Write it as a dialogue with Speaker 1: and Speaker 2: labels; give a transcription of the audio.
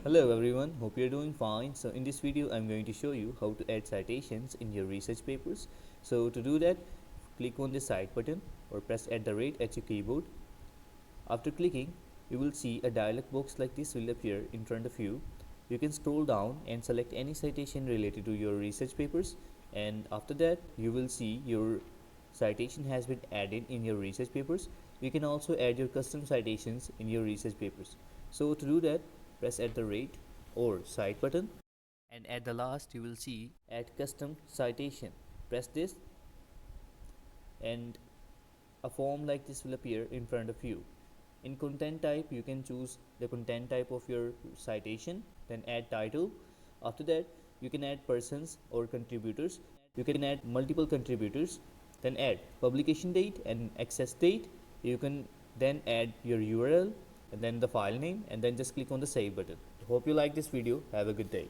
Speaker 1: Hello everyone, hope you're doing fine. So in this video I'm going to show you how to add citations in your research papers. So to do that, click on the Cite button or press @ at your keyboard. After clicking, you will see a dialog box like this will appear in front of you. You can scroll down and select any citation related to your research papers, and after that you will see your citation has been added in your research papers. You can also add your custom citations in your research papers. So to do that, press @ or Cite button, and at the last you will see add custom citation. Press this and a form like this will appear in front of you. In content type, you can choose the content type of your citation, then add title. After that, you can add persons or contributors. You can add multiple contributors, then add publication date and access date. You can then add your URL and then the file name, and then just click on the save button. Hope you like this video. Have a good day.